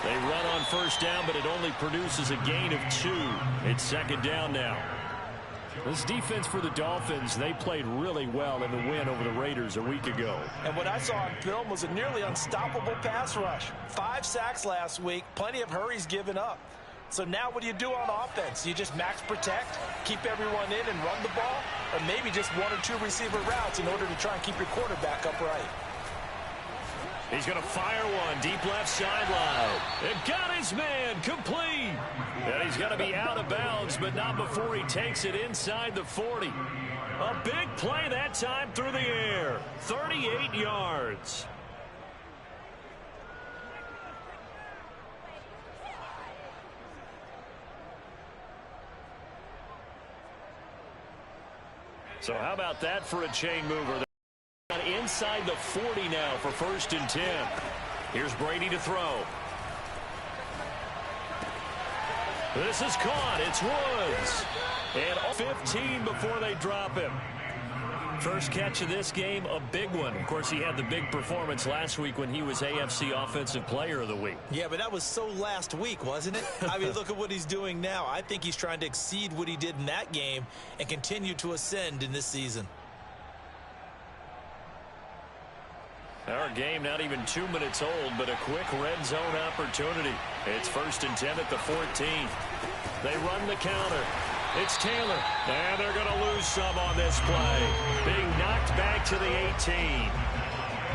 They run on first down, but it only produces a gain of 2. It's second down now. This defense for the Dolphins, they played really well in the win over the Raiders a week ago. And what I saw on film was a nearly unstoppable pass rush. 5 sacks last week, plenty of hurries given up. So now what do you do on offense? You just max protect, keep everyone in and run the ball, or maybe just 1 or 2 receiver routes in order to try and keep your quarterback upright. He's going to fire one deep left sideline. It got his man complete. And he's going to be out of bounds, but not before he takes it inside the 40. A big play that time through the air. 38 yards. So how about that for a chain mover? Inside the 40 now for 1st and 10. Here's Brady to throw. This is caught. It's Woods. And 15 before they drop him. First catch of this game, a big one. Of course, he had the big performance last week when he was AFC Offensive Player of the Week. Yeah, but that was so last week, wasn't it? I mean, look at what he's doing now. I think he's trying to exceed what he did in that game and continue to ascend in this season. Our game not even 2 minutes old, but a quick red zone opportunity. It's 1st and 10 at the 14. They run the counter. It's Taylor, and they're going to lose some on this play. Being knocked back to the 18.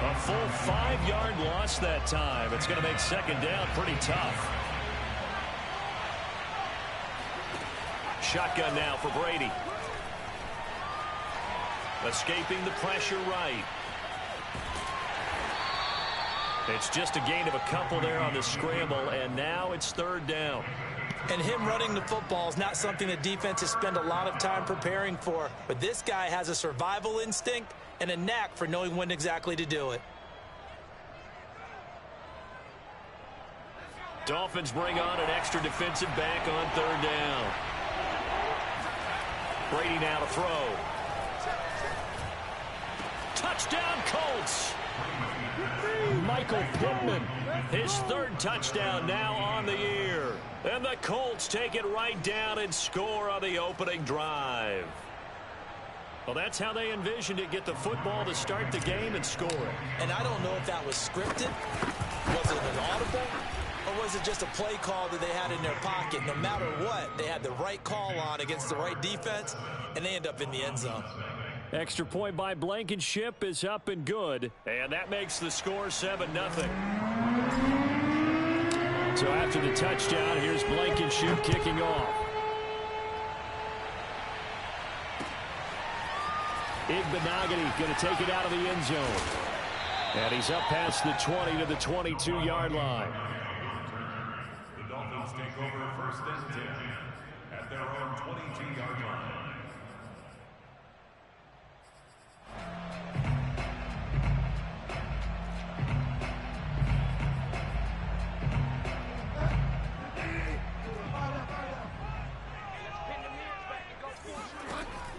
A full 5-yard loss that time. It's going to make second down pretty tough. Shotgun now for Brady. Escaping the pressure right. It's just a gain of a couple there on the scramble, and now it's 3rd down. And him running the football is not something that defenses spend a lot of time preparing for. But this guy has a survival instinct and a knack for knowing when exactly to do it. Dolphins bring on an extra defensive back on 3rd down. Brady now to throw. Touchdown, Colts! Michael Pittman, his 3rd touchdown now on the year. And the Colts take it right down and score on the opening drive. Well, that's how they envisioned it, get the football to start the game and score it. And I don't know if that was scripted. Was it an audible? Or was it just a play call that they had in their pocket? No matter what, they had the right call on against the right defense, and they end up in the end zone. Extra point by Blankenship is up and good. And that makes the score 7-0. So after the touchdown, here's Blankenship kicking off. Igbenogany going to take it out of the end zone. And he's up past the 20 to the 22-yard line. The Dolphins take over 1st and 10 at their own 22-yard line.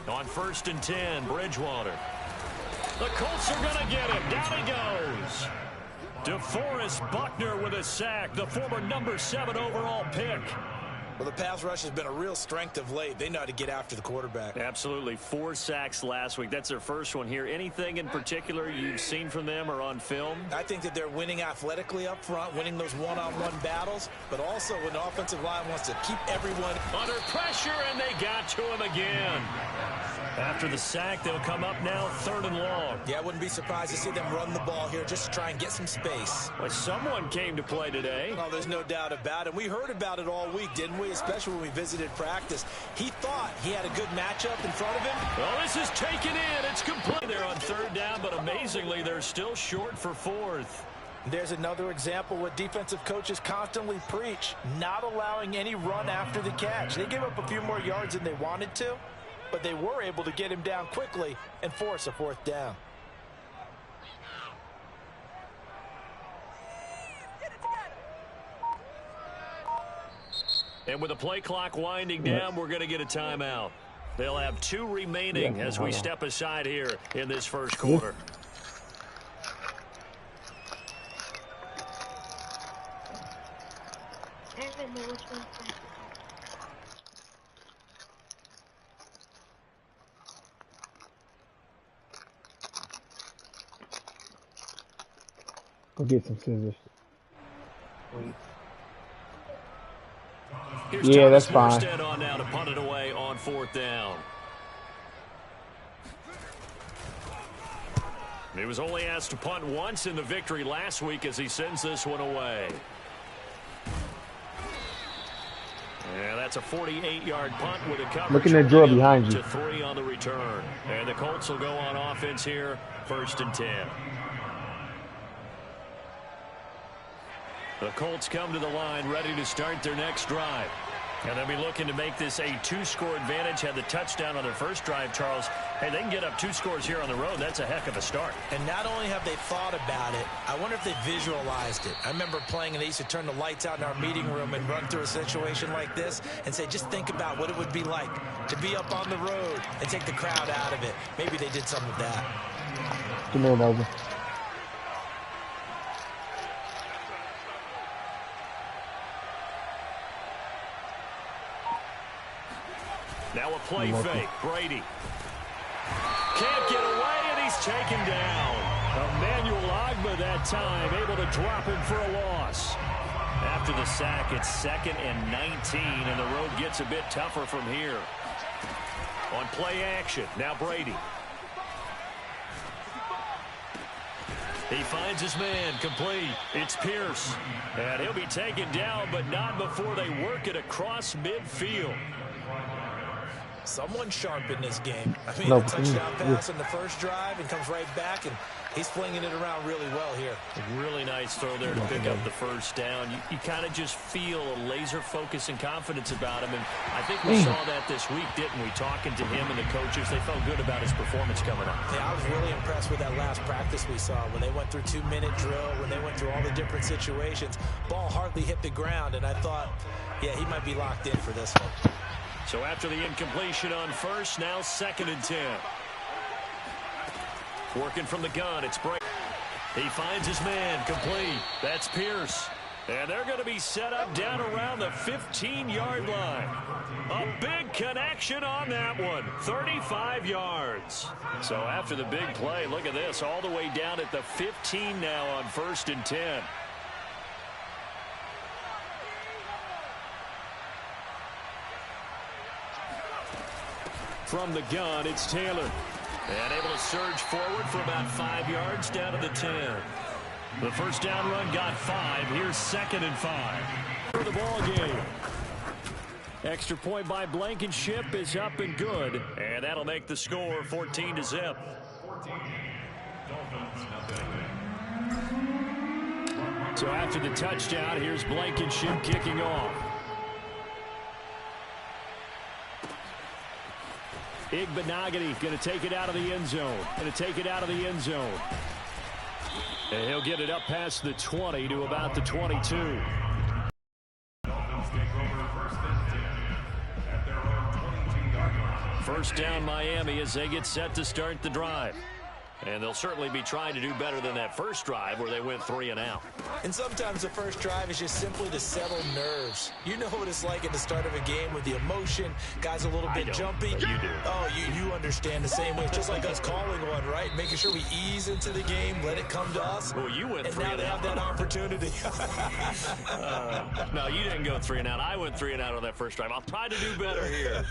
On 1st and 10, Bridgewater. The Colts are going to get him. Down he goes. DeForest Buckner with a sack, the former number 7 overall pick. Well, the pass rush has been a real strength of late. They know how to get after the quarterback. Absolutely. 4 sacks last week. That's their first one here. Anything in particular you've seen from them or on film? I think that they're winning athletically up front, winning those one-on-one battles, but also when the offensive line wants to keep everyone under pressure, and they got to him again. After the sack, they'll come up now 3rd and long. Yeah, I wouldn't be surprised to see them run the ball here just to try and get some space. Well, someone came to play today. Oh, there's no doubt about it. We heard about it all week, didn't we? Especially when we visited practice. He thought he had a good matchup in front of him. Well, this is taken in. It's complete. They're on 3rd down, but amazingly, they're still short for 4th. There's another example what defensive coaches constantly preach, not allowing any run after the catch. They gave up a few more yards than they wanted to, but they were able to get him down quickly and force a 4th down. And with the play clock winding down, we're going to get a timeout. They'll have 2 remaining as we step aside here in this first quarter. Go get some scissors. Here's Yeah, Thomas that's fine. Morstead on now to punt it away on 4th down. He was only asked to punt once in the victory last week as he sends this one away. And that's a 48-yard punt with a coverage. Look at that draw behind you. To 3 on the return. And the Colts will go on offense here, 1st and 10. The Colts come to the line ready to start their next drive. And they'll be looking to make this a 2-score advantage. Had the touchdown on their first drive, Charles. Hey, they can get up 2 scores here on the road. That's a heck of a start. And not only have they thought about it, I wonder if they visualized it. I remember playing and they used to turn the lights out in our meeting room and run through a situation like this and say, just think about what it would be like to be up on the road and take the crowd out of it. Maybe they did some of that. Give me over. Now a play fake. Brady. Can't get away, and he's taken down. Emmanuel Ogbah that time, able to drop him for a loss. After the sack, it's 2nd and 19, and the road gets a bit tougher from here. On play action, now Brady. He finds his man, complete. It's Pierce. And he'll be taken down, but not before they work it across midfield. Someone sharp in this game. I mean, No, a touchdown pass on the first drive and comes right back, and he's flinging it around really well here. A really nice throw there to pick up the first down. You kind of just feel a laser focus and confidence about him, and I think we saw that this week, didn't we? Talking to him and the coaches, they felt good about his performance coming up. Yeah, I was really impressed with that last practice we saw when they went through 2-minute drill, when they went through all the different situations. Ball hardly hit the ground, and I thought, yeah, he might be locked in for this one. So after the incompletion on first, now 2nd and 10. Working from the gun, it's Brady. He finds his man, complete. That's Pierce. And they're going to be set up down around the 15-yard line. A big connection on that one, 35 yards. So after the big play, look at this, all the way down at the 15 now on 1st and 10. From the gun, it's Taylor. And able to surge forward for about 5 yards down to the 10. The first down run got 5. Here's 2nd and 5. For the ball game. Extra point by Blankenship is up and good. And that'll make the score 14-0. So after the touchdown, here's Blankenship kicking off. Igbenogany going to take it out of the end zone. And he'll get it up past the 20 to about the 22. First down Miami as they get set to start the drive. And they'll certainly be trying to do better than that first drive where they went 3 and out. And sometimes the first drive is just simply to settle nerves. You know what it's like at the start of a game with the emotion. Guys a little bit jumpy. You do. Oh, you understand the same way. It's just like us calling one, right? Making sure we ease into the game, let it come to us. Well, you went 3 and now they have that opportunity. No, you didn't go 3 and out. I went 3 and out on that first drive. I'll try to do better here.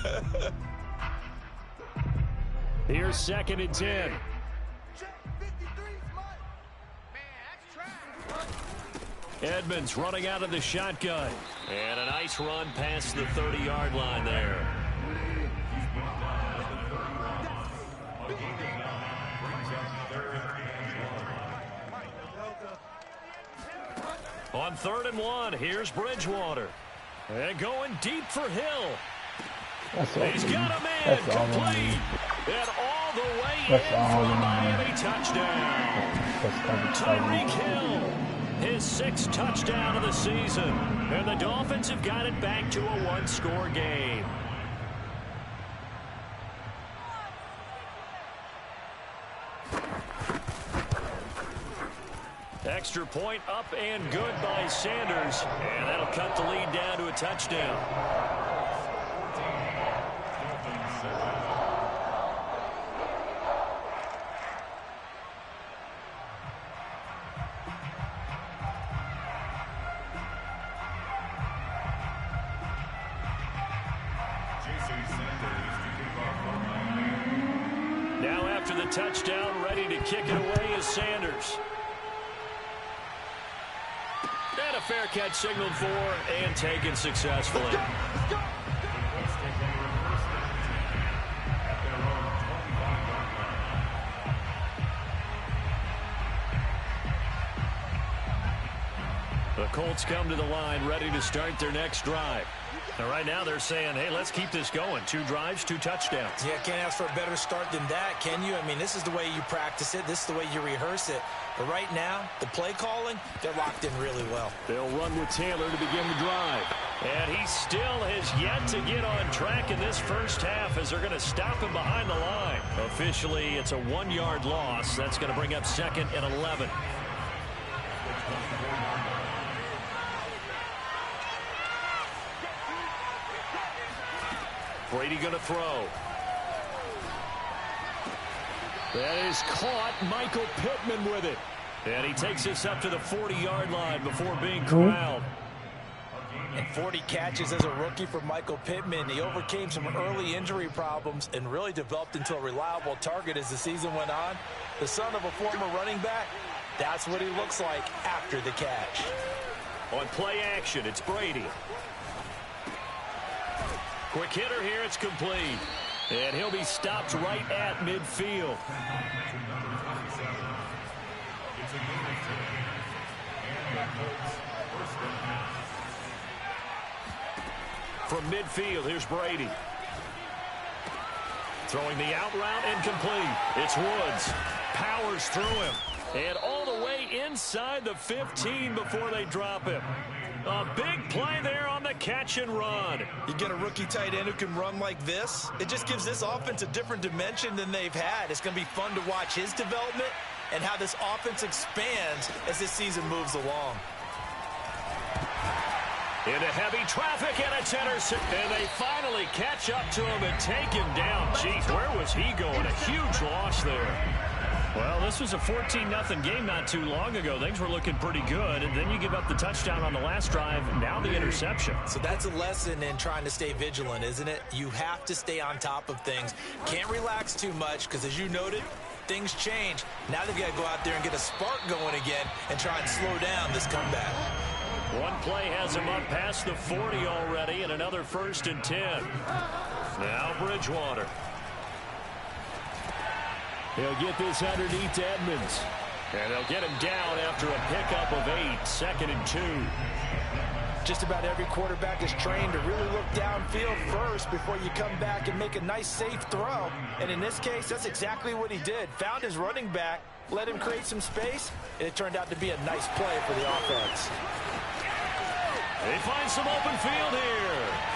Here's 2nd and 10. Edmonds running out of the shotgun. And a nice run past the 30-yard line there. On 3rd and 1, here's Bridgewater. And going deep for Hill. He's got a man complete. And all the way in for a Miami touchdown. Tyreek Hill. His 6th touchdown of the season. And the Dolphins have got it back to a 1-score game. Extra point up and good by Sanders. And that'll cut the lead down to a touchdown. Now after the touchdown, ready to kick it away is Sanders. And a fair catch signaled for and taken successfully. The Colts come to the line ready to start their next drive. And right now they're saying, hey, let's keep this going. 2 drives, 2 touchdowns. Yeah, can't ask for a better start than that, can you? I mean, this is the way you practice it. This is the way you rehearse it. But right now, the play calling, they're locked in really well. They'll run with Taylor to begin the drive. And he still has yet to get on track in this first half as they're going to stop him behind the line. Officially, it's a 1-yard loss. That's going to bring up 2nd and 11. Brady going to throw. That is caught. Michael Pittman with it. And he takes this up to the 40-yard line before being corralled. And 40 catches as a rookie for Michael Pittman. He overcame some early injury problems and really developed into a reliable target as the season went on. The son of a former running back, that's what he looks like after the catch. On play action, it's Brady. Quick hitter here, it's complete. And he'll be stopped right at midfield. From midfield, here's Brady. Throwing the out route and complete. It's Woods. Powers through him. And all the way inside the 15 before they drop him. A big play there on the catch and run. You get a rookie tight end who can run like this, it just gives this offense a different dimension than they've had. It's going to be fun to watch his development and how this offense expands as this season moves along. Into heavy traffic, and it's intercepted. And they finally catch up to him and take him down. Jeez, where was he going? A huge loss there. Well, this was a 14-0 game not too long ago. Things were looking pretty good, and then you give up the touchdown on the last drive, now the interception. So that's a lesson in trying to stay vigilant, isn't it? You have to stay on top of things. Can't relax too much because, as you noted, things change. Now they've got to go out there and get a spark going again and try and slow down this comeback. One play has him up past the 40 already, and another 1st and 10. Now Bridgewater. He'll get this underneath to Edmonds. And they'll get him down after a pickup of 8, 2nd and 2. Just about every quarterback is trained to really look downfield first before you come back and make a nice, safe throw. And in this case, that's exactly what he did. Found his running back, let him create some space, and it turned out to be a nice play for the offense. They find some open field here.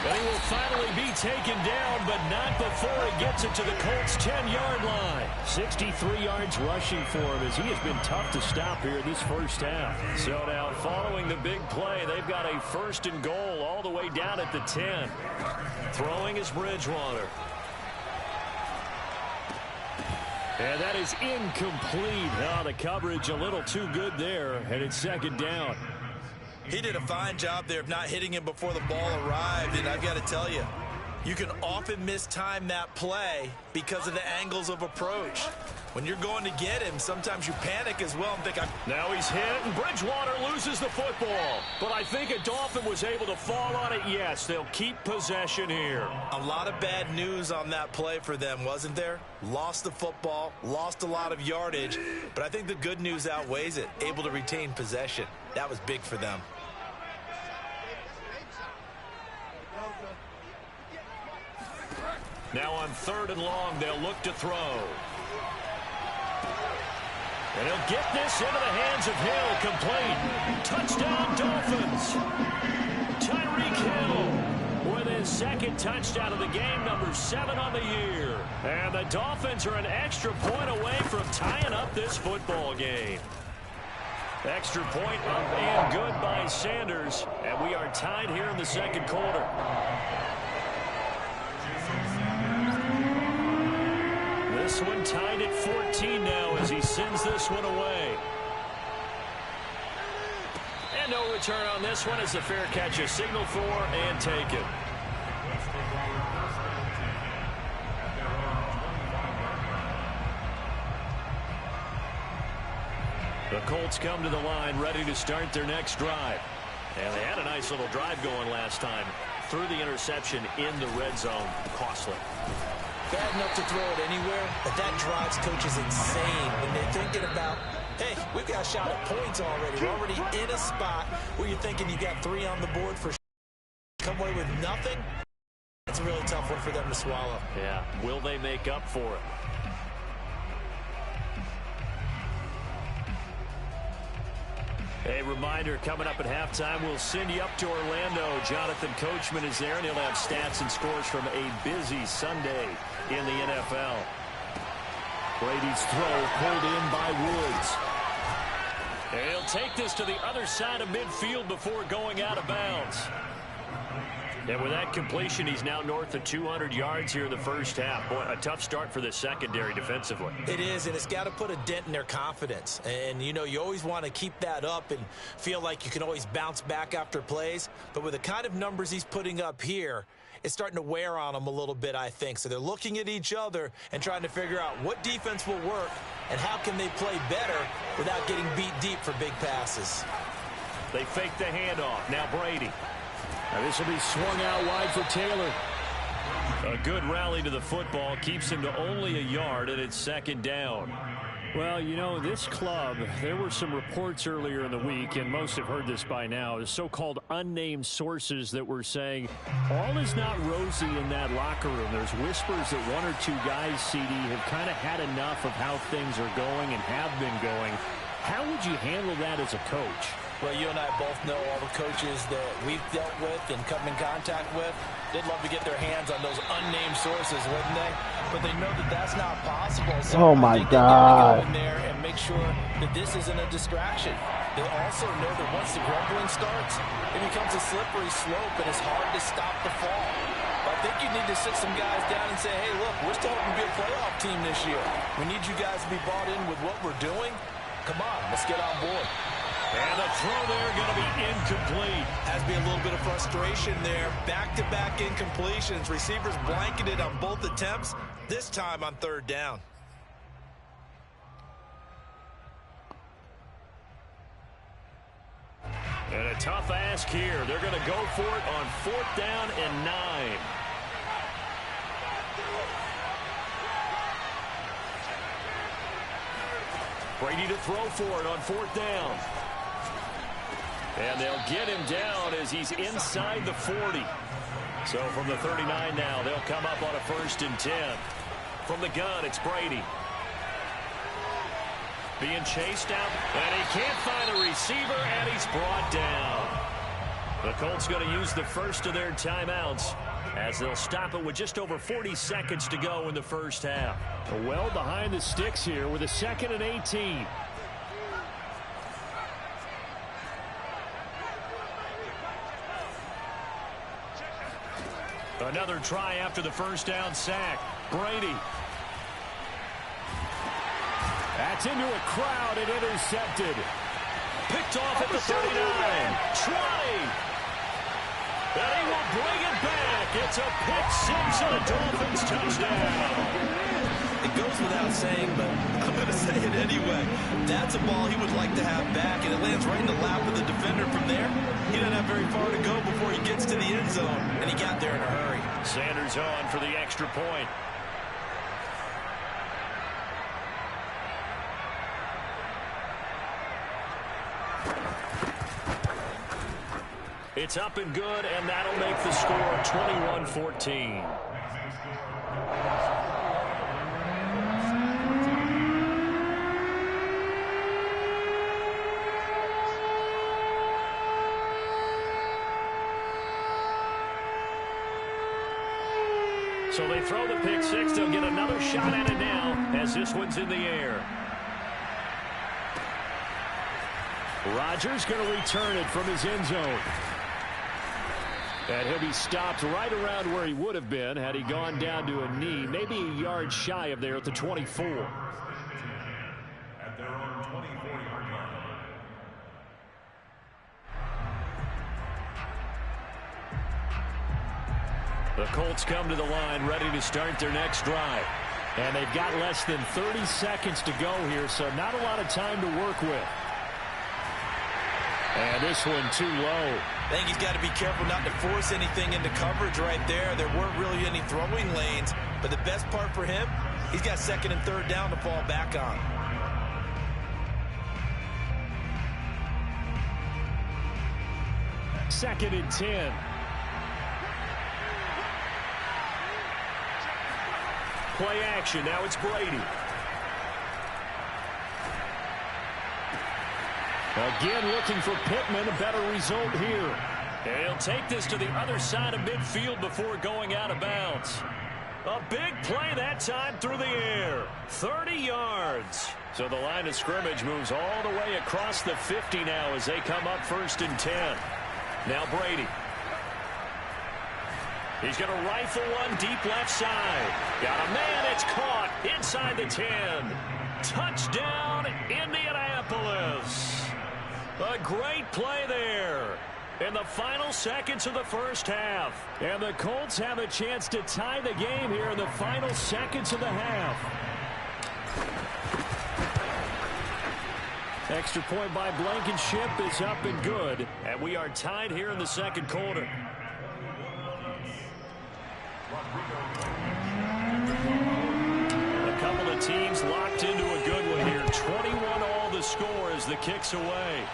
They will finally be taken down, but not before he gets it to the Colts' 10-yard line. 63 yards rushing for him as he has been tough to stop here this first half. So now following the big play, they've got a 1st and goal all the way down at the 10. Throwing is Bridgewater. And that is incomplete. Oh, the coverage a little too good there, and it's 2nd down. He did a fine job there of not hitting him before the ball arrived, and I've got to tell you, you can often mistime that play because of the angles of approach. When you're going to get him, sometimes you panic as well and think, now he's hit, and Bridgewater loses the football. But I think a Dolphin was able to fall on it. Yes, they'll keep possession here. A lot of bad news on that play for them, wasn't there? Lost the football, lost a lot of yardage, but I think the good news outweighs it. Able to retain possession. That was big for them. Now on 3rd and long, they'll look to throw. And he'll get this into the hands of Hill, complete. Touchdown, Dolphins. Tyreek Hill with his 2nd touchdown of the game, number 7 on the year. And the Dolphins are an extra point away from tying up this football game. Extra point up and good by Sanders. And we are tied here in the second quarter. This one tied at 14 now as he sends this one away. And no return on this one as the fair catch is signaled for and taken. The Colts come to the line ready to start their next drive. And they had a nice little drive going last time. Threw the interception in the red zone. Costly. Bad enough to throw it anywhere, but that drives coaches insane when they're thinking about, hey, we've got a shot at points already. We're already in a spot where you're thinking you got 3 on the board for come away with nothing. It's a really tough one for them to swallow. Yeah, will they make up for it? A reminder, coming up at halftime, we'll send you up to Orlando. Jonathan Coachman is there, and he'll have stats and scores from a busy Sunday in the NFL. Brady's throw pulled in by Woods. And he'll take this to the other side of midfield before going out of bounds. And with that completion, he's now north of 200 yards here in the first half. Boy, a tough start for the secondary defensively. It is, and it's got to put a dent in their confidence. And, you know, you always want to keep that up and feel like you can always bounce back after plays. But with the kind of numbers he's putting up here, it's starting to wear on them a little bit, I think. So they're looking at each other and trying to figure out what defense will work and how can they play better without getting beat deep for big passes. They fake the handoff. Now Brady. Now this will be swung out wide for Taylor. A good rally to the football keeps him to only a yard, and it's second down. Well, you know, this club, there were some reports earlier in the week, and most have heard this by now, the so-called unnamed sources that were saying all is not rosy in that locker room. There's whispers that 1 or 2 guys, CD, have kind of had enough of how things are going and have been going. How would you handle that as a coach? Well, you and I both know all the coaches that we've dealt with and come in contact with. They'd love to get their hands on those unnamed sources, wouldn't they? But they know that that's not possible. So oh, my God. They gotta go in there and make sure that this isn't a distraction. They also know that once the grumbling starts, it becomes a slippery slope, and it's hard to stop the fall. I think you need to sit some guys down and say, hey, look, we're still hoping to be a playoff team this year. We need you guys to be bought in with what we're doing. Come on, let's get on board. And the throw there going to be incomplete. Has to be a little bit of frustration there. Back-to-back incompletions. Receivers blanketed on both attempts, this time on third down. And a tough ask here. They're going to go for it on 4th down and 9. Brady to throw for it on 4th down. And they'll get him down as he's inside the 40. So from the 39 now, they'll come up on a 1st and 10. From the gun, it's Brady. Being chased out, and he can't find a receiver, and he's brought down. The Colts going to use the first of their timeouts as they'll stop it with just over 40 seconds to go in the first half. Well behind the sticks here with a 2nd and 18. Another try after the first down sack. Brady. That's into a crowd and intercepted. Picked off at the 39. 20. And he will bring it back. It's a pick six and a Dolphins touchdown. It goes without saying, but I'm going to say it anyway. That's a ball he would like to have back, and it lands right in the lap of the defender from there. He doesn't have very far to go before he gets to the end zone, and he got there in a hurry. Sanders on for the extra point. It's up and good, and that'll make the score 21-14. So they throw the pick six. They'll get another shot at it now as this one's in the air. Rodgers going to return it from his end zone. And he'll be stopped right around where he would have been had he gone down to a knee, maybe a yard shy of there at the 24. At their own 24-yard line. The Colts come to the line ready to start their next drive. And they've got less than 30 seconds to go here, so not a lot of time to work with. And this one too low. I think he's got to be careful not to force anything into coverage right there. There weren't really any throwing lanes, but the best part for him, he's got second and third down to fall back on. Second and 10. Play action. Now it's Brady. Again looking for Pittman, a better result here. And he'll take this to the other side of midfield before going out of bounds. A big play that time through the air. 30 yards. So the line of scrimmage moves all the way across the 50 now as they come up first and 10. Now Brady. He's going to rifle one deep left side. Got a man. It's caught inside the 10. Touchdown, Indianapolis. A great play there in the final seconds of the first half. And the Colts have a chance to tie the game here in the final seconds of the half. Extra point by Blankenship is up and good. And we are tied here in the second quarter. A couple of teams locked into a good one here. 21-all the score as the kick's away.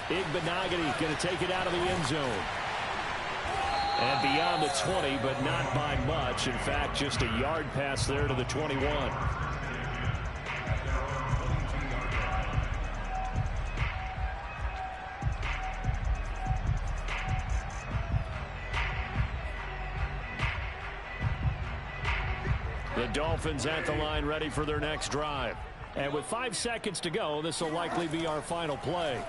Igbenogany going to take it out of the end zone. And beyond the 20, but not by much. In fact, just a yard pass there to the 21. The Dolphins at the line ready for their next drive. And with 5 seconds to go, this will likely be our final play.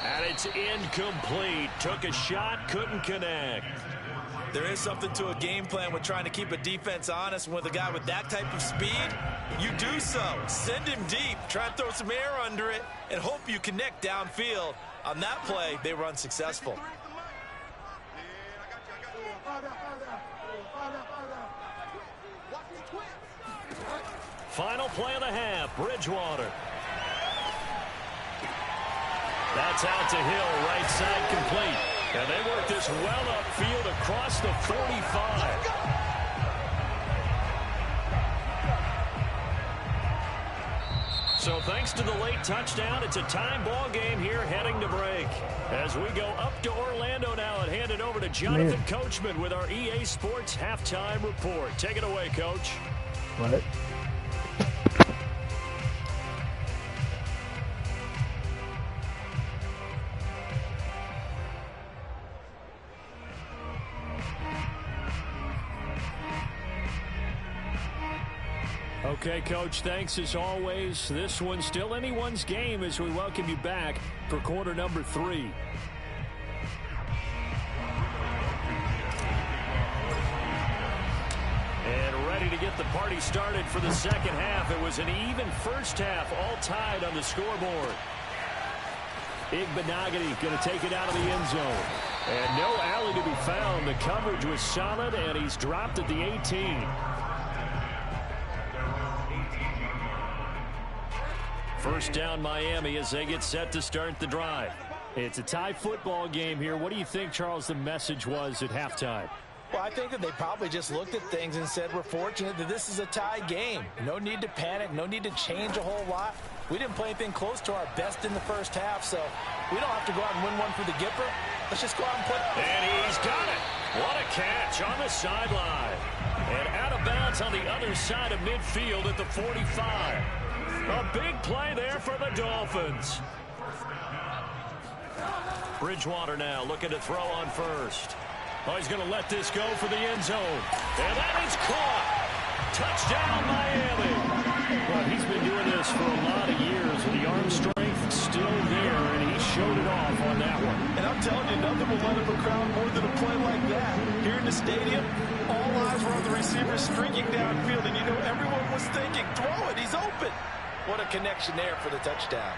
And it's incomplete. Took a shot, couldn't connect. There is something to a game plan with trying to keep a defense honest. With a guy with that type of speed, you do so. Send him deep, try and throw some air under it, and hope you connect downfield. On that play, they were unsuccessful. Final play of the half, Bridgewater. That's out to Hill, right side complete. And they work this well upfield across the 45. So thanks to the late touchdown, it's a time ball game here heading to break. As we go up to Orlando now and hand it over to Jonathan Coachman with our EA Sports halftime report. Take it away, Coach. Right. Okay, Coach, thanks as always. This one's still anyone's game as we welcome you back for quarter number 3. And ready to get the party started for the second half. It was an even first half, all tied on the scoreboard. Igbenogany going to take it out of the end zone. And no alley to be found. The coverage was solid, and he's dropped at the 18. First down, Miami, as they get set to start the drive. It's a tie football game here. What do you think, Charles, the message was at halftime? Well, I think that they probably just looked at things and said, we're fortunate that this is a tie game. No need to panic. No need to change a whole lot. We didn't play anything close to our best in the first half, so we don't have to go out and win one for the Gipper. Let's just go out and play. And he's got it. What a catch on the sideline. And out of bounds on the other side of midfield at the 45. A big play there for the Dolphins. Bridgewater now looking to throw on first. Oh, he's going to let this go for the end zone. And that is caught. Touchdown, Miami. Well, he's been doing this for a lot of years, and the arm strength still there, and he showed it off on that one. And I'm telling you, nothing will light up a crowd more than a play like that. Here in the stadium, all eyes were on the receiver streaking downfield, and you know everyone was thinking, throw it, he's open. What a connection there for the touchdown.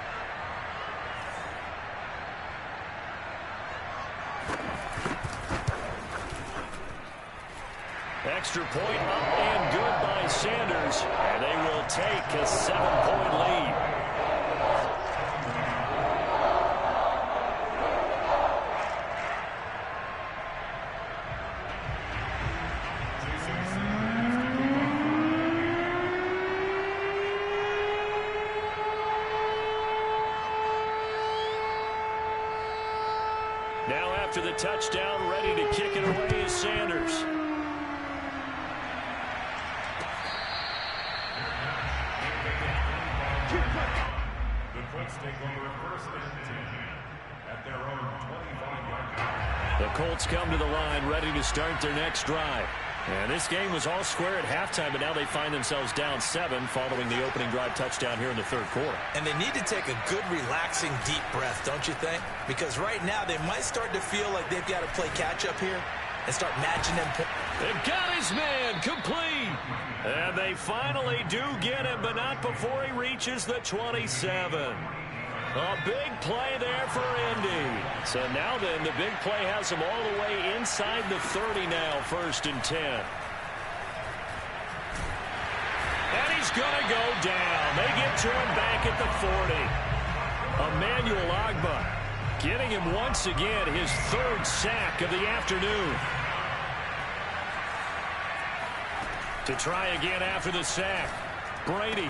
Extra point up and good by Sanders, and they will take a 7-point lead. Now after the touchdown, ready to kick it away is Sanders. The Colts take over first and 10 at their own 25-yard line. The Colts come to the line ready to start their next drive. And this game was all square at halftime, but now they find themselves down 7 following the opening drive touchdown here in the third quarter. And they need to take a good, relaxing, deep breath, don't you think? Because right now they might start to feel like they've got to play catch-up here and start matching them. They got his man complete. And they finally do get him, but not before he reaches the 27. A big play there for Indy. So now then, the big play has him all the way inside the 30 now, first and 10. And he's going to go down. They get to him back at the 40. Emmanuel Ogbah getting him once again his third sack of the afternoon. To try again after the sack, Brady.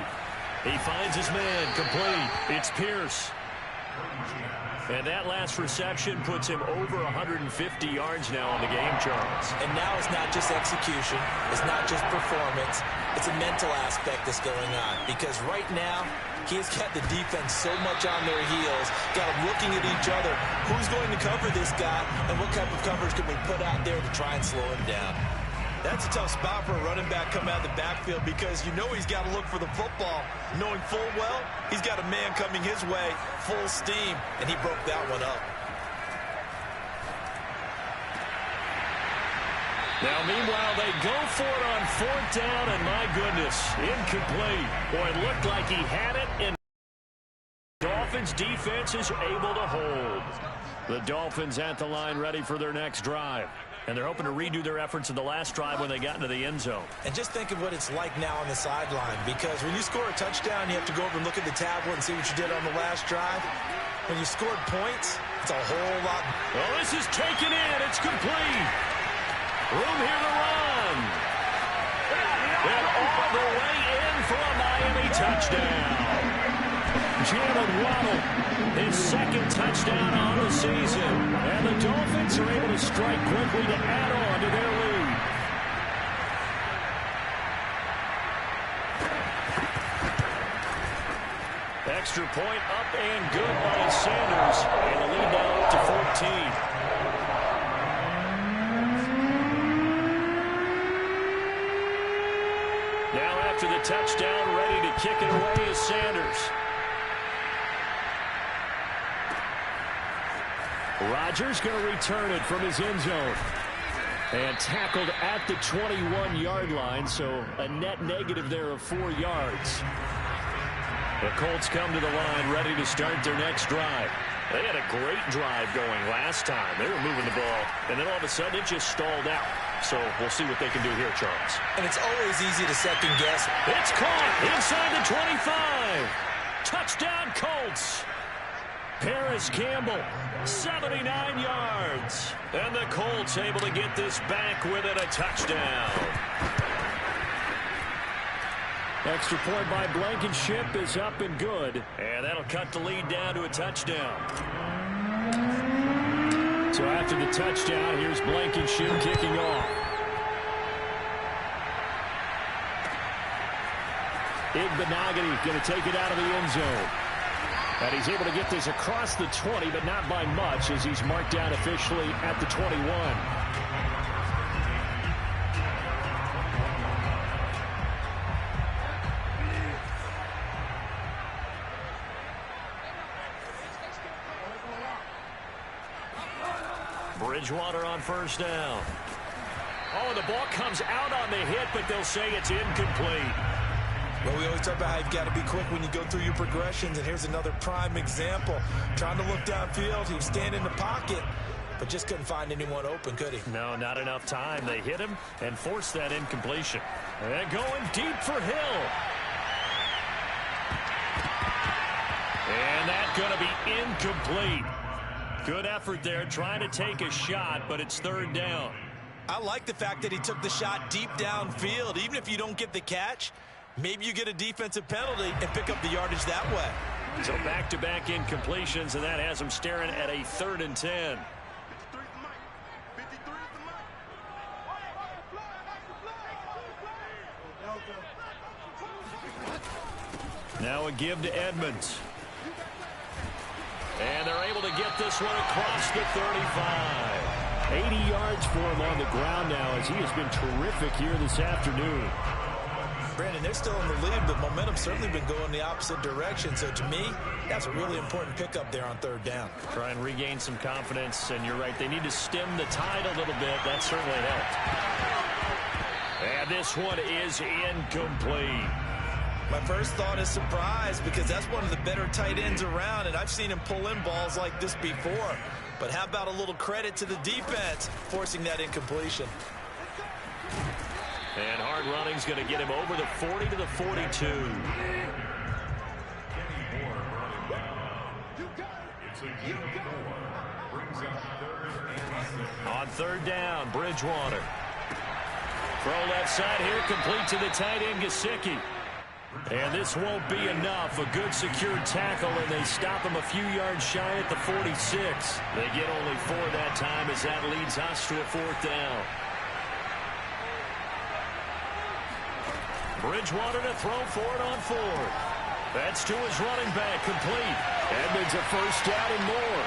He finds his man complete. It's Pierce. And that last reception puts him over 150 yards now on the game, Charles. And now it's not just execution. It's not just performance. It's a mental aspect that's going on. Because right now, he has got the defense so much on their heels, got them looking at each other. Who's going to cover this guy, and what type of coverage can we put out there to try and slow him down? That's a tough spot for a running back coming out of the backfield because you know he's got to look for the football, knowing full well he's got a man coming his way, full steam, and he broke that one up. Now, meanwhile, they go for it on fourth down, and my goodness, incomplete. Boy, it looked like he had it, and the Dolphins' defense is able to hold. The Dolphins at the line ready for their next drive. And they're hoping to redo their efforts in the last drive when they got into the end zone. And just think of what it's like now on the sideline, because when you score a touchdown, you have to go over and look at the tablet and see what you did on the last drive. When you scored points, it's a whole lot. Well, this is taken in. It's complete. Room here to run. And all the way in for a Miami touchdown. Jalen Waddle, his second touchdown on the season. And the Dolphins are able to strike quickly to add on to their lead. Extra point up and good by Sanders. And the lead now up to 14. Now after the touchdown, ready to kick it away is Sanders. Rodgers going to return it from his end zone. And tackled at the 21-yard line, so a net negative there of 4 yards. The Colts come to the line ready to start their next drive. They had a great drive going last time. They were moving the ball, and then all of a sudden it just stalled out. So we'll see what they can do here, Charles. And it's always easy to second guess. It's caught inside the 25. Touchdown, Colts. Paris Campbell, 79 yards. And the Colts able to get this back within a touchdown. Extra point by Blankenship is up and good. And that'll cut the lead down to a touchdown. So after the touchdown, here's Blankenship kicking off. Igbenogany going to take it out of the end zone. And he's able to get this across the 20, but not by much, as he's marked down officially at the 21. Bridgewater on first down. Oh, the ball comes out on the hit, but they'll say it's incomplete. Well, we always talk about how you've got to be quick when you go through your progressions, and here's another prime example. Trying to look downfield, he was standing in the pocket, but just couldn't find anyone open, could he? No, not enough time. They hit him and forced that incompletion. And going deep for Hill. And that's going to be incomplete. Good effort there, trying to take a shot, but it's third down. I like the fact that he took the shot deep downfield. Even if you don't get the catch, maybe you get a defensive penalty and pick up the yardage that way. So back-to-back incompletions, and that has him staring at a 3rd and 10. Now a give to Edmonds. And they're able to get this one across the 35. 80 yards for him on the ground now as he has been terrific here this afternoon. Brandon, they're still in the lead, but momentum's certainly been going the opposite direction. So to me, that's a really important pickup there on 3rd down. Try and regain some confidence, and you're right, they need to stem the tide a little bit. That certainly helped. And this one is incomplete. My first thought is surprise, because that's one of the better tight ends around, and I've seen him pull in balls like this before. But how about a little credit to the defense forcing that incompletion? And hard running's going to get him over the 40 to the 42. On 3rd down, Bridgewater. Throw left side here, complete to the tight end, Gesicki. And this won't be enough. A good secured tackle, and they stop him a few yards shy at the 46. They get only 4 that time as that leads us to a 4th down. Bridgewater to throw for it on 4th. That's to his running back, complete. Edmonds a first down and more.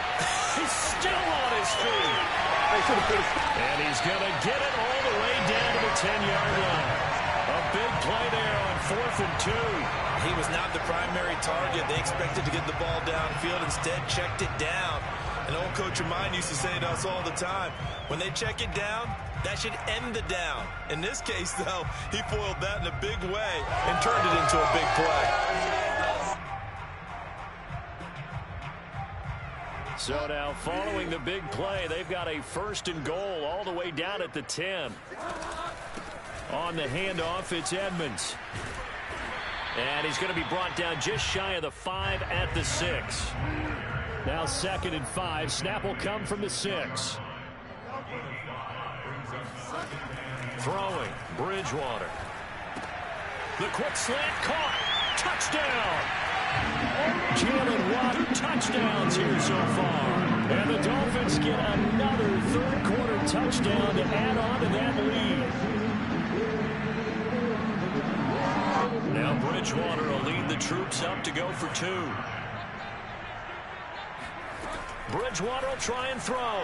He's still on his feet. And he's going to get it all the way down to the 10-yard line. A big play there on 4th and 2. He was not the primary target. They expected to get the ball downfield. Instead, checked it down. An old coach of mine used to say to us all the time, when they check it down, that should end the down. In this case, though, he foiled that in a big way and turned it into a big play. So now, following the big play, they've got a 1st and goal all the way down at the 10. On the handoff, it's Edmonds. And he's going to be brought down just shy of the 5 at the 6. Now 2nd and 5. Snap will come from the 6. Throwing, Bridgewater. The quick slant caught. Touchdown! Jalen Watt, touchdowns here so far. And the Dolphins get another 3rd quarter touchdown to add on to that lead. Now Bridgewater will lead the troops up to go for 2. Bridgewater will try and throw.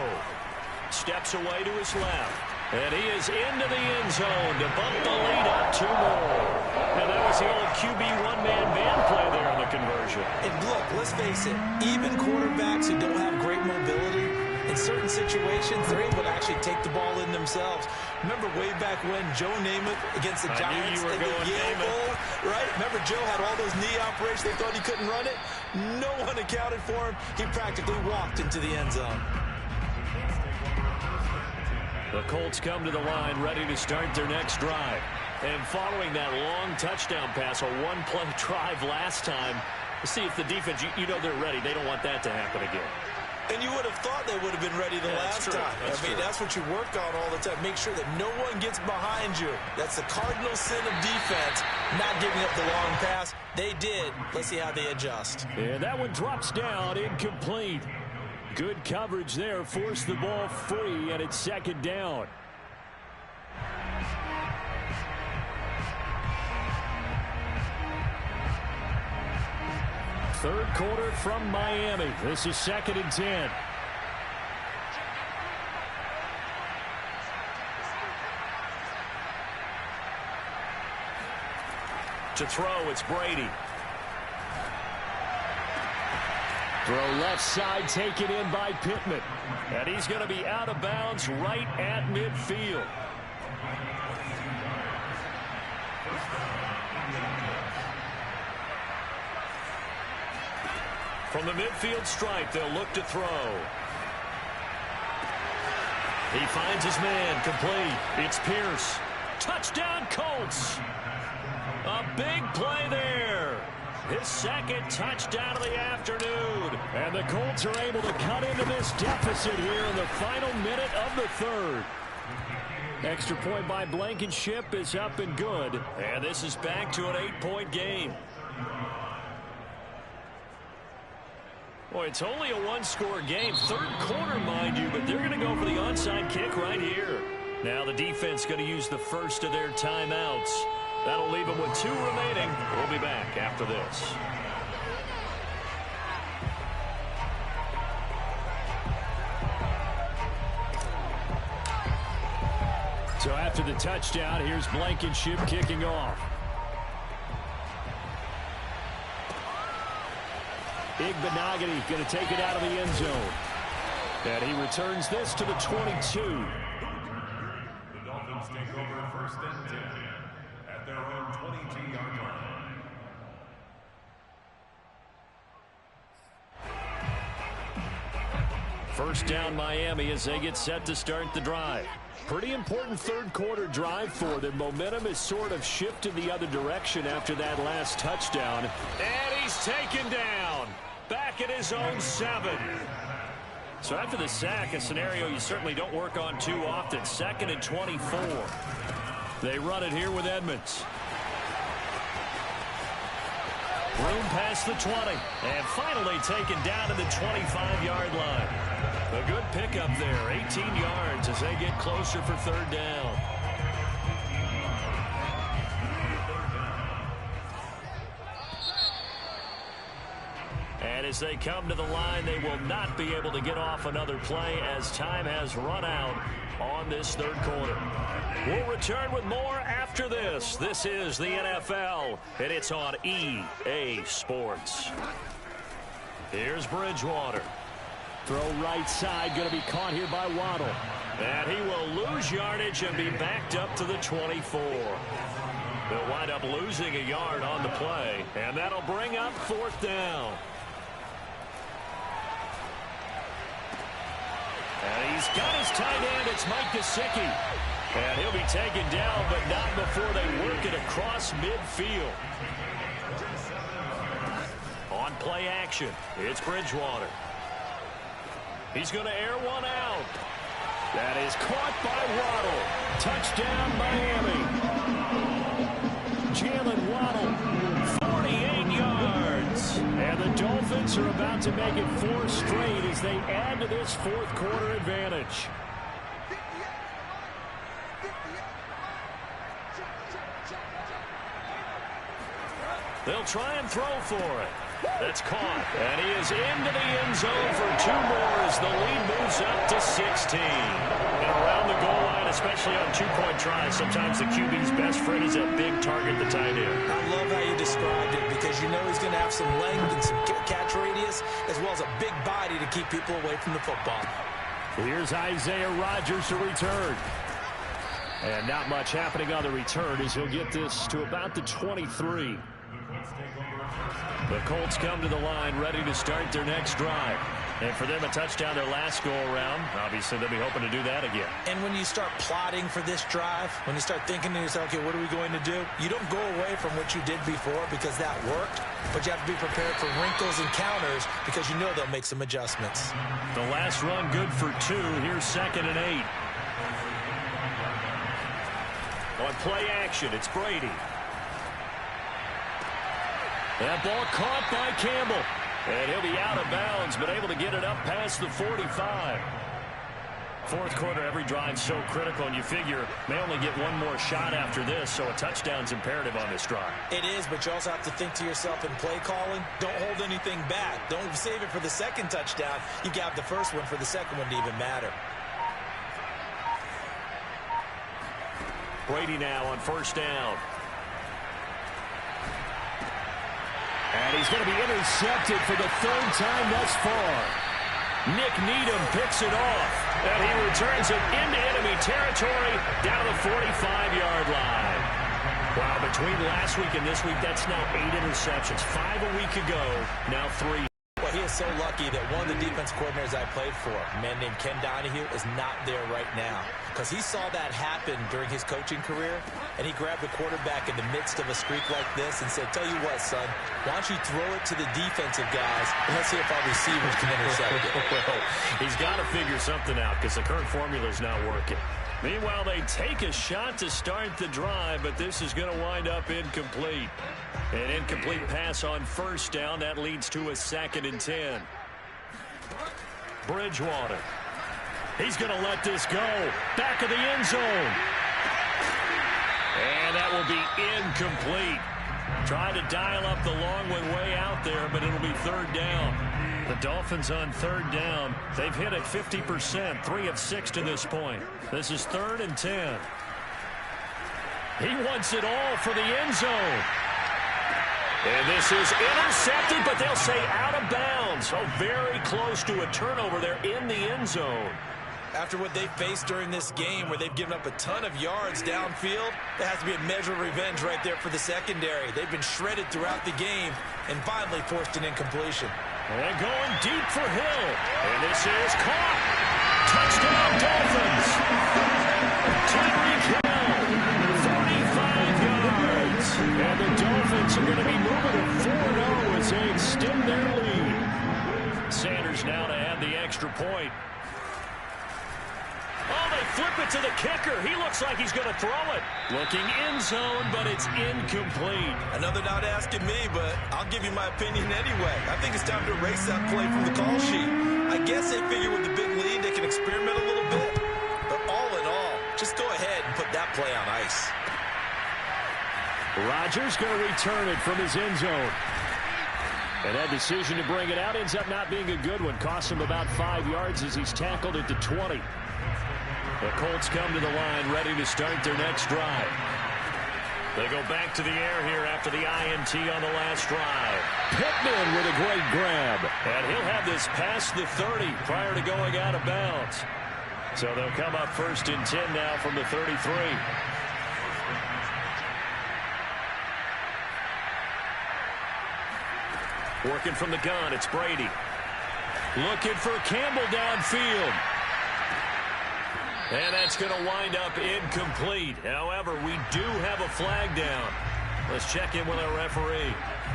Steps away to his left. And he is into the end zone to bump the lead up 2 more. And that was the old QB one-man band play there on the conversion. And look, let's face it, even quarterbacks who don't have great mobility, in certain situations, they're able to actually take the ball in themselves. Remember way back when Joe Namath against the Giants in the Yale Bowl, right? Remember Joe had all those knee operations. They thought he couldn't run it. No one accounted for him. He practically walked into the end zone. The Colts come to the line ready to start their next drive. And following that long touchdown pass, a 1-play drive last time, see if the defense, you know they're ready. They don't want that to happen again. And you would have thought they would have been ready the last time. That's what you work on all the time. Make sure that no one gets behind you. That's the cardinal sin of defense, not giving up the long pass. They did. Let's see how they adjust. And that one drops down, incomplete. Good coverage there, forced the ball free, and it's 2nd down. Third quarter from Miami. This is 2nd and 10. To throw, it's Brady. Throw left side taken in by Pittman. And he's going to be out of bounds right at midfield. From the midfield stripe, they'll look to throw. He finds his man, complete. It's Pierce. Touchdown, Colts. A big play there. His second touchdown of the afternoon. And the Colts are able to cut into this deficit here in the final minute of the third. Extra point by Blankenship is up and good. And this is back to an 8-point game. Boy, it's only a one-score game. Third quarter, mind you, but they're going to go for the onside kick right here. Now the defense going to use the first of their timeouts. That'll leave them with 2 remaining. We'll be back after this. So after the touchdown, here's Blankenship kicking off. Igbenogany going to take it out of the end zone. And he returns this to the 22. The Dolphins take over first and 10 at their own 22-yard line. First down Miami as they get set to start the drive. Pretty important third quarter drive for them. Momentum has sort of shifted the other direction after that last touchdown. And he's taken down. Back at his own 7. So after the sack, a scenario you certainly don't work on too often. 2nd and 24. They run it here with Edmonds. Room past the 20. And finally taken down to the 25-yard line. A good pickup there. 18 yards as they get closer for third down. And as they come to the line, they will not be able to get off another play as time has run out on this third quarter. We'll return with more after this. This is the NFL, and it's on EA Sports. Here's Bridgewater. Throw right side, going to be caught here by Waddle. And he will lose yardage and be backed up to the 24. They'll wind up losing a yard on the play, and that'll bring up fourth down. And he's got his tight end. It's Mike Gesicki. And he'll be taken down, but not before they work it across midfield. On play action, it's Bridgewater. He's going to air one out. That is caught by Waddle. Touchdown, Miami. Jalen Waddle, 48 yards. And the Dolphins are about to make it 4 straight as they add to this fourth quarter advantage. They'll try and throw for it. That's caught. And he is into the end zone for 2 more as the lead moves up to 16. And around the goal line, especially on 2-point tries, sometimes the QB's best friend is a big target, the tight end. I love how you described it because you know he's going to have some length and some catch radius as well as a big body to keep people away from the football. Here's Isaiah Rodgers to return. And not much happening on the return as he'll get this to about the 23. The Colts come to the line ready to start their next drive. And for them, a touchdown their last go-around. Obviously, they'll be hoping to do that again. And when you start plotting for this drive, when you start thinking to yourself, okay, what are we going to do? You don't go away from what you did before because that worked, but you have to be prepared for wrinkles and counters because you know they'll make some adjustments. The last run good for 2. Here's 2nd and 8. On play action, it's Brady. That ball caught by Campbell. And he'll be out of bounds, but able to get it up past the 45. Fourth quarter, every drive so critical, and you figure may only get one more shot after this, so a touchdown's imperative on this drive. It is, but you also have to think to yourself in play calling, don't hold anything back. Don't save it for the second touchdown. You got the first one for the second one to even matter. Brady now on first down. And he's going to be intercepted for the third time thus far. Nick Needham picks it off, and he returns it into enemy territory down to the 45-yard line. Wow, between last week and this week, that's now 8 interceptions. 5 a week ago, now 3. Well, he is so lucky that one of the defense coordinators I played for, a man named Ken Donahue, is not there right now. Because he saw that happen during his coaching career, and he grabbed the quarterback in the midst of a streak like this and said, tell you what, son, why don't you throw it to the defensive guys, and let's see if our receivers can intercept it. Well, he's got to figure something out because the current formula is not working. Meanwhile, they take a shot to start the drive, but this is going to wind up incomplete. An incomplete pass on first down. That leads to a 2nd and 10. Bridgewater. He's going to let this go. Back of the end zone. And that will be incomplete. Try to dial up the long one way out there, but it'll be 3rd down. The Dolphins on 3rd down. They've hit it 50%, 3 of 6 to this point. This is 3rd and 10. He wants it all for the end zone. And this is intercepted, but they'll say out of bounds. Oh, very close to a turnover there in the end zone. After what they faced during this game where they've given up a ton of yards downfield, there has to be a measure of revenge right there for the secondary. They've been shredded throughout the game and finally forced an incompletion. And going deep for Hill. And this is caught. Touchdown Dolphins. Tyreek Hill, 45 yards. And the Dolphins are going to be moving to 4-0 as they extend their lead. Sanders now to add the extra point. Oh, they flip it to the kicker. He looks like he's going to throw it. Looking end zone, but it's incomplete. Another not asking me, but I'll give you my opinion anyway. I think it's time to erase that play from the call sheet. I guess they figure with the big lead they can experiment a little bit. But all in all, just go ahead and put that play on ice. Rodgers going to return it from his end zone. And that decision to bring it out ends up not being a good one. Costs him about 5 yards as he's tackled at the 20. The Colts come to the line ready to start their next drive. They go back to the air here after the INT on the last drive. Pittman with a great grab. And he'll have this past the 30 prior to going out of bounds. So they'll come up 1st and 10 now from the 33. Working from the gun, it's Brady. Looking for Campbell downfield. And that's going to wind up incomplete. However, we do have a flag down. Let's check in with our referee.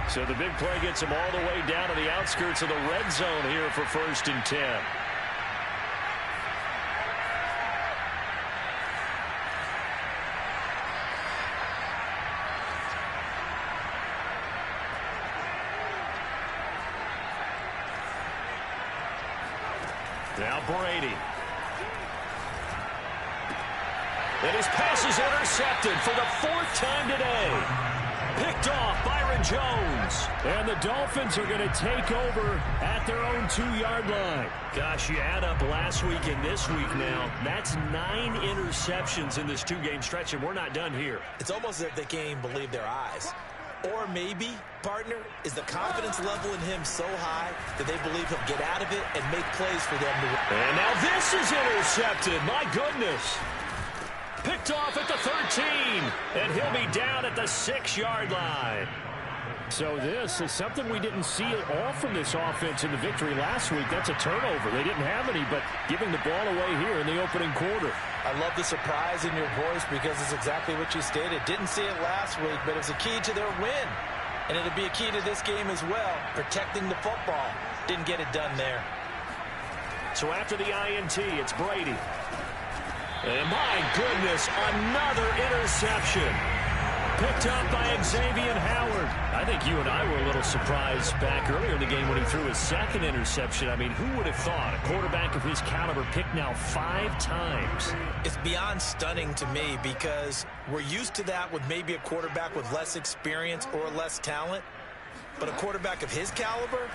So the big play gets him all the way down to the outskirts of the red zone here for 1st and 10. Now Brady. And his pass is intercepted for the 4th time today. Picked off Byron Jones. And the Dolphins are going to take over at their own 2-yard line. Gosh, you add up last week and this week now. That's 9 interceptions in this 2-game stretch, and we're not done here. It's almost as if they can't even believe their eyes. Or maybe, partner, is the confidence level in him so high that they believe he'll get out of it and make plays for them to win. And now this is intercepted. My goodness. Picked off at the 13. And he'll be down at the 6-yard line. So this is something we didn't see at all from this offense in the victory last week. That's a turnover. They didn't have any, but giving the ball away here in the opening quarter. I love the surprise in your voice because it's exactly what you stated. Didn't see it last week, but it's a key to their win. And it'll be a key to this game as well, protecting the football. Didn't get it done there. So after the INT, it's Brady. And my goodness, another interception. Picked up by Xavier Howard. I think you and I were a little surprised back earlier in the game when he threw his 2nd interception. I mean, who would have thought a quarterback of his caliber picked now 5 times? It's beyond stunning to me because we're used to that with maybe a quarterback with less experience or less talent. But a quarterback of his caliber,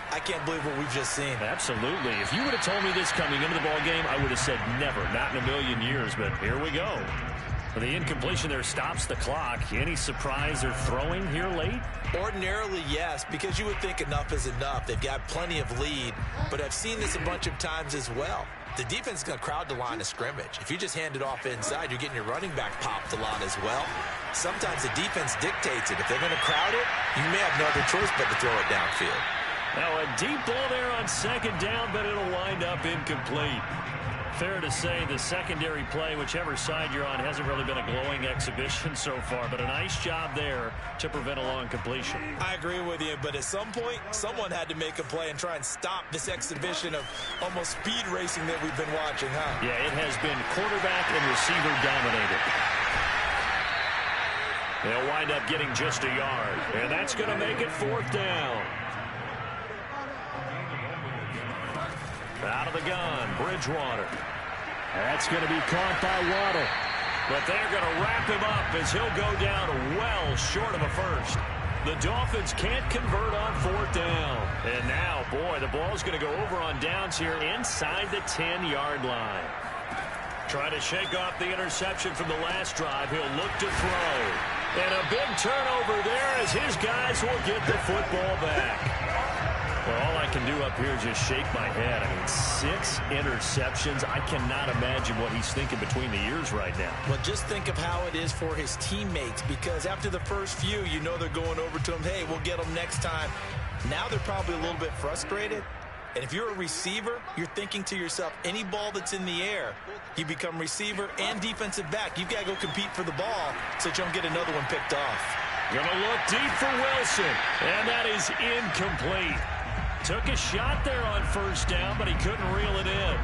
I can't believe what we've just seen. Absolutely. If you would have told me this coming into the ball game, I would have said never, not in a million years. But here we go. The incompletion there stops the clock. Any surprise they're throwing here late? Ordinarily, yes, because you would think enough is enough. They've got plenty of lead, but I've seen this a bunch of times as well. The defense is going to crowd the line of scrimmage. If you just hand it off inside, you're getting your running back popped a lot as well. Sometimes the defense dictates it. If they're going to crowd it, you may have no other choice but to throw it downfield. Now a deep ball there on second down, but it'll wind up incomplete. Fair to say the secondary play, whichever side you're on, hasn't really been a glowing exhibition so far, but a nice job there to prevent a long completion. I agree with you, but at some point, someone had to make a play and try and stop this exhibition of almost speed racing that we've been watching, huh? Yeah, it has been quarterback and receiver dominated. They'll wind up getting just a yard, and that's going to make it 4th down. Out of the gun, Bridgewater. That's going to be caught by Waddle. But they're going to wrap him up as he'll go down well short of a first. The Dolphins can't convert on 4th down. And now, boy, the ball's going to go over on downs here inside the 10-yard line. Trying to shake off the interception from the last drive. He'll look to throw. And a big turnover there as his guys will get the football back. Well, all I can do up here is just shake my head. I mean, 6 interceptions. I cannot imagine what he's thinking between the ears right now. Well, just think of how it is for his teammates, because after the first few, you know they're going over to him, hey, we'll get them next time. Now they're probably a little bit frustrated. And if you're a receiver, you're thinking to yourself, any ball that's in the air, you become receiver and defensive back. You've got to go compete for the ball so that you don't get another one picked off. Gonna look deep for Wilson, and that is incomplete. Took a shot there on 1st down, but he couldn't reel it in.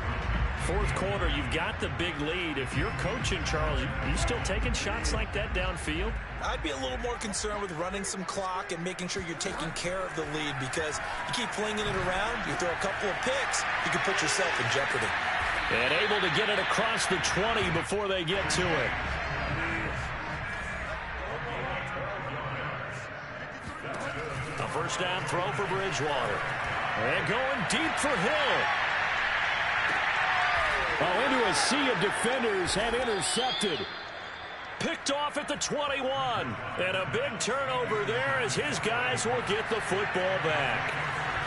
4th quarter, you've got the big lead. If you're coaching, Charles, you still taking shots like that downfield? I'd be a little more concerned with running some clock and making sure you're taking care of the lead, because you keep flinging it around, you throw a couple of picks, you can put yourself in jeopardy. And able to get it across the 20 before they get to it. A 1st down throw for Bridgewater. And going deep for Hill. Oh, into a sea of defenders and intercepted. Picked off at the 21. And a big turnover there as his guys will get the football back.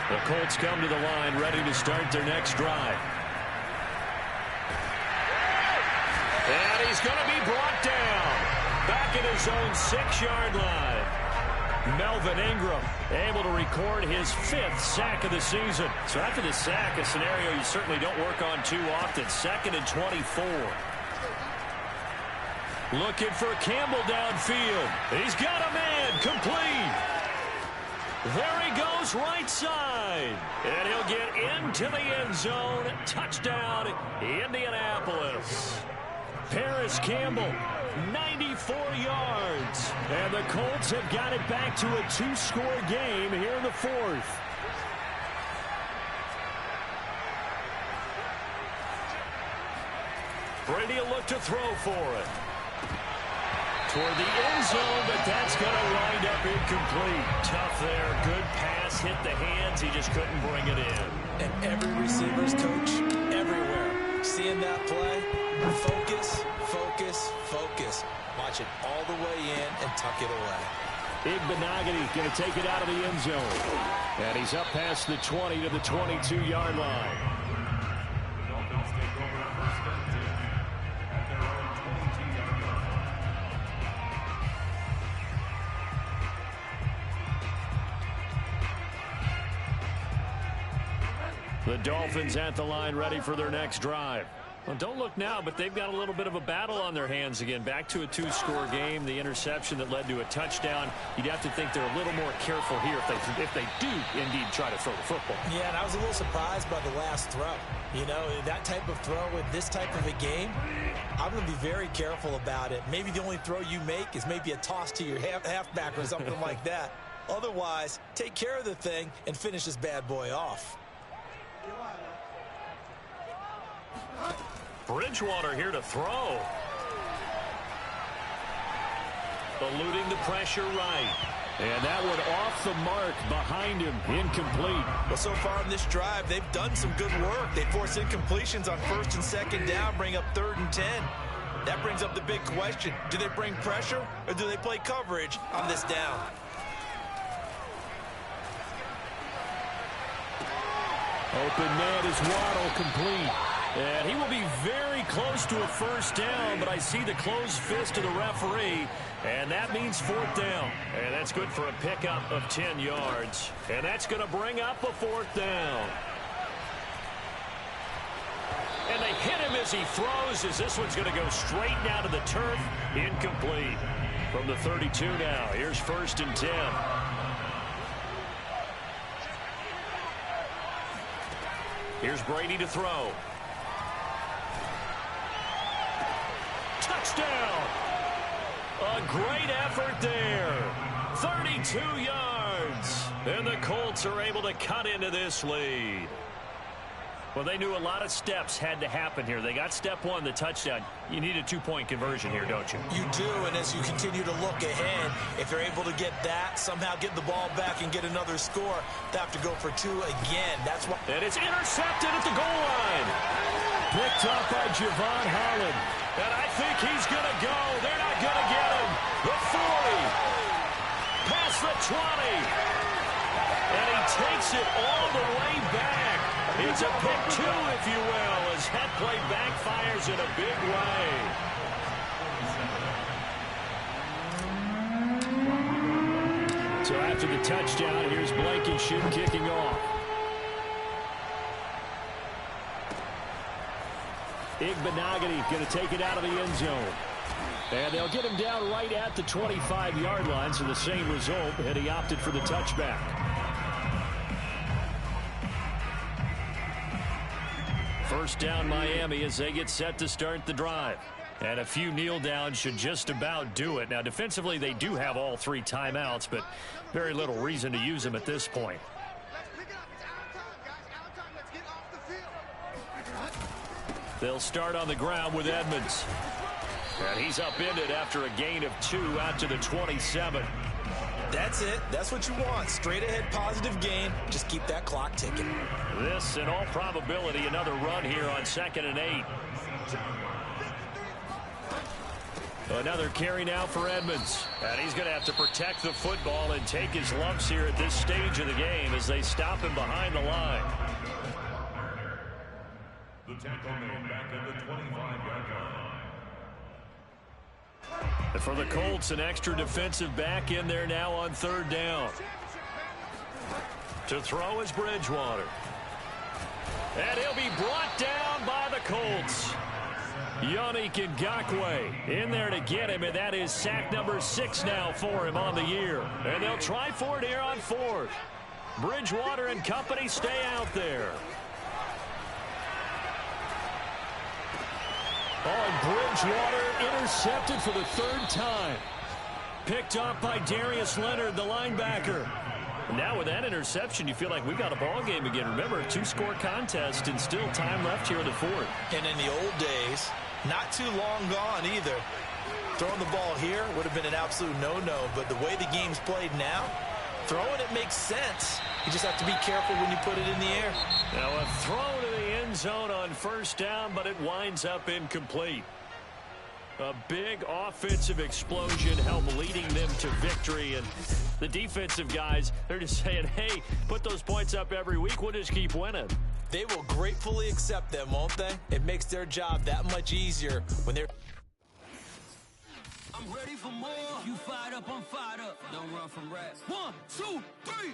The Colts come to the line ready to start their next drive. And he's going to be brought down. Back at his own 6-yard line. Melvin Ingram able to record his 5th sack of the season. So after the sack, a scenario you certainly don't work on too often. 2nd and 24. Looking for Campbell downfield. He's got a man complete. There he goes right side. And he'll get into the end zone. Touchdown, Indianapolis. Paris Campbell, 94 yards. And the Colts have got it back to a 2-score game here in the 4th. Brady will look to throw for it. Toward the end zone, but that's going to wind up incomplete. Tough there. Good pass. Hit the hands. He just couldn't bring it in. And every receiver's coach, everywhere, seeing that play, focus, focus, focus. Watch it all the way in and tuck it away. Igbenogany going to take it out of the end zone. And he's up past the 20 to the 22-yard line. The Dolphins take over 1st and 10 at their own 22-yard line. The Dolphins at the line ready for their next drive. Well, don't look now, but they've got a little bit of a battle on their hands again. Back to a 2-score game. The interception that led to a touchdown. You'd have to think they're a little more careful here if they do indeed try to throw the football. Yeah, and I was a little surprised by the last throw. You know, that type of throw with this type of a game, I'm going to be very careful about it. Maybe the only throw you make is maybe a toss to your halfback or something like that. Otherwise, take care of the thing and finish this bad boy off. Bridgewater here to throw. Eluding the pressure right. And that one off the mark behind him. Incomplete. Well, so far in this drive, they've done some good work. They force incompletions on 1st and 2nd down, bring up 3rd and 10. That brings up the big question. Do they bring pressure or do they play coverage on this down? Open man is Waddle, complete. And he will be very close to a first down, but I see the closed fist of the referee, and that means fourth down. And that's good for a pickup of 10 yards. And that's going to bring up a fourth down. And they hit him as he throws, as this one's going to go straight down to the turf. Incomplete. From the 32 now, here's 1st and 10. Here's Brady to throw. Touchdown! A great effort there. 32 yards. And the Colts are able to cut into this lead. Well, they knew a lot of steps had to happen here. They got step one, the touchdown. You need a two-point conversion here, don't you? You do, and as you continue to look ahead, if they're able to get that, somehow get the ball back and get another score, they have to go for two again. That's why. And it's intercepted at the goal line. Picked up by Javon Holland. And I think he's going to go. They're not going to get him. The 40. Past the 20. And he takes it all the way back. It's a pick two, if you will, as that play backfires in a big way. So after the touchdown, here's Blankenship kicking off. Igbenogany going to take it out of the end zone. And they'll get him down right at the 25-yard line, so the same result, and he opted for the touchback. First down Miami as they get set to start the drive. And a few kneel downs should just about do it. Now defensively they do have all three timeouts, but very little reason to use them at this point. They'll start on the ground with Edmonds. And he's upended after a gain of 2 out to the 27. That's it. That's what you want. Straight ahead positive gain. Just keep that clock ticking. This, in all probability, another run here on 2nd and 8. Another carry now for Edmonds. And he's going to have to protect the football and take his lumps here at this stage of the game as they stop him behind the line. The tackle made back at the 25-yard line. For the Colts, an extra defensive back in there now on 3rd down. To throw is Bridgewater. And he'll be brought down by the Colts. Yannick Ngakoue in there to get him, and that is sack number 6 now for him on the year. And they'll try for it here on 4th. Bridgewater and company stay out there. Oh, Bridgewater intercepted for the 3rd time. Picked up by Darius Leonard, the linebacker. Now with that interception, you feel like we've got a ball game again. Remember, a 2-score contest and still time left here in the 4th. And in the old days, not too long gone either. Throwing the ball here would have been an absolute no-no, but the way the game's played now, throwing it makes sense. You just have to be careful when you put it in the air. Now a throw to the end zone on 1st down, but it winds up incomplete. A big offensive explosion helped leading them to victory, and the defensive guys, they're just saying, hey, put those points up every week, we'll just keep winning. They will gratefully accept them, won't they? It makes their job that much easier when they're... I'm ready for more. You fired up, I'm fired up. Don't run from rap. 1, 2, 3.